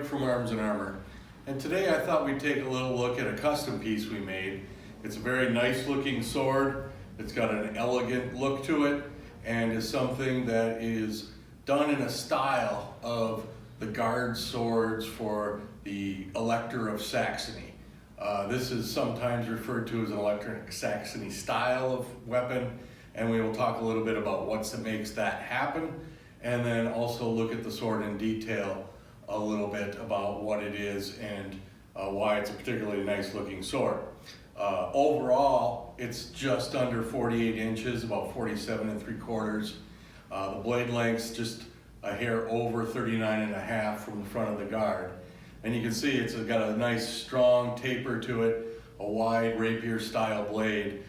from Arms and Armor, and today I thought we'd take a little look at a custom piece we made. It's a very nice looking sword. It's got an elegant look to it and is something that is done in a style of the guard swords for the Elector of Saxony. This is sometimes referred to as an Elector of Saxony style of weapon, and we will talk a little bit about what makes that happen, and then also look at the sword in detail a little bit about what it is and why it's a particularly nice looking sword. Overall, it's just under 48 inches, about 47 3/4. The blade length's just a hair over 39.5 from the front of the guard. And you can see it's got a nice strong taper to it, a wide rapier style blade,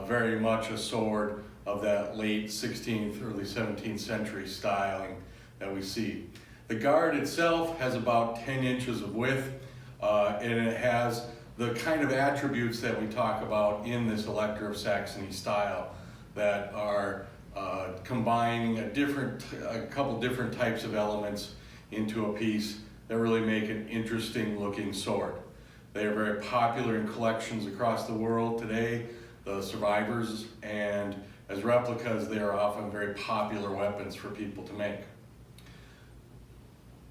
very much a sword of that late 16th, early 17th century styling that we see. The guard itself has about 10 inches of width, and it has the kind of attributes that we talk about in this Elector of Saxony style that are combining a couple different types of elements into a piece that really make an interesting looking sword. They are very popular in collections across the world today, the survivors, and as replicas they are often very popular weapons for people to make.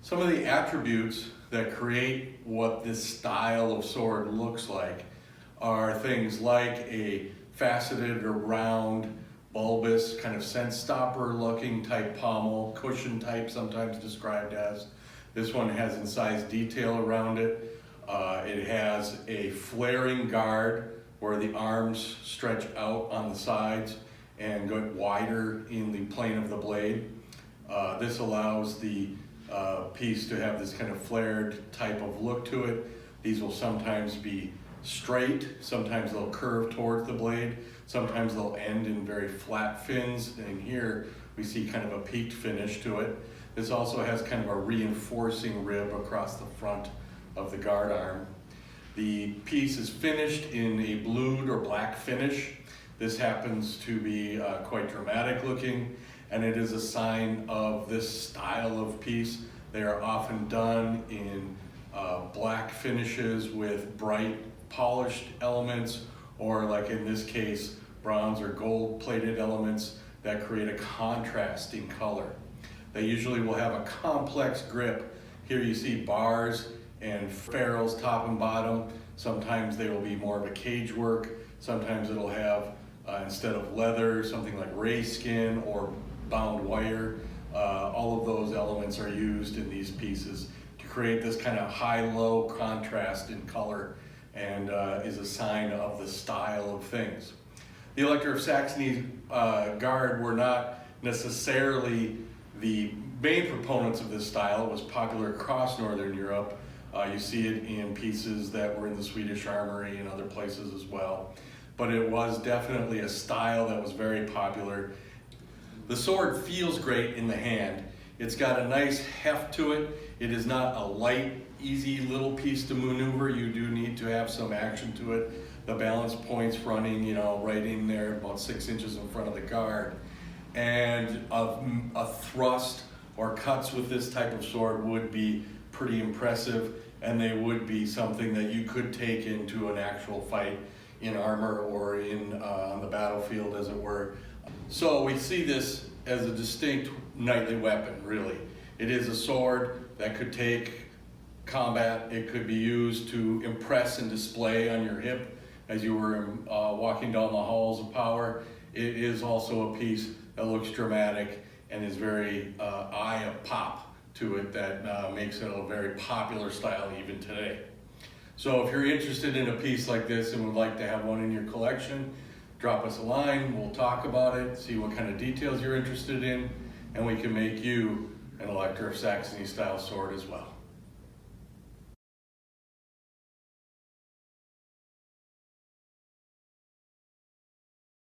Some of the attributes that create what this style of sword looks like are things like a faceted or round, bulbous, kind of scent stopper looking type pommel, cushion type sometimes described as. This one has incised detail around it. It has a flaring guard where the arms stretch out on the sides and go wider in the plane of the blade. This allows the piece to have this kind of flared type of look to it. These will sometimes be straight, sometimes they'll curve towards the blade, sometimes they'll end in very flat fins, and here we see kind of a peaked finish to it. This also has kind of a reinforcing rib across the front of the guard arm. The piece is finished in a blued or black finish. This happens to be quite dramatic looking, and it is a sign of this style of piece. They are often done in black finishes with bright polished elements, or like in this case, bronze or gold plated elements that create a contrasting color. They usually will have a complex grip. Here you see bars and ferrules top and bottom. Sometimes they will be more of a cage work. Sometimes it'll have, instead of leather, something like ray skin or bound wire. All of those elements are used in these pieces to create this kind of high-low contrast in color, and is a sign of the style of things. The Elector of Saxony guard were not necessarily the main proponents of this style. It was popular across Northern Europe. You see it in pieces that were in the Swedish armory and other places as well. But it was definitely a style that was very popular. The sword feels great in the hand. It's got a nice heft to it. It is not a light, easy little piece to maneuver. You do need to have some action to it. The balance point's running, right in there, about 6 inches in front of the guard. And a thrust or cuts with this type of sword would be pretty impressive, and they would be something that you could take into an actual fight in armor or on the battlefield, as it were. So we see this as a distinct knightly weapon, really. It is a sword that could take combat. It could be used to impress and display on your hip as you were walking down the halls of power. It is also a piece that looks dramatic and is very eye of pop to it that makes it a very popular style even today. So if you're interested in a piece like this and would like to have one in your collection, drop us a line, we'll talk about it, see what kind of details you're interested in, and we can make you an Elector of Saxony style sword as well.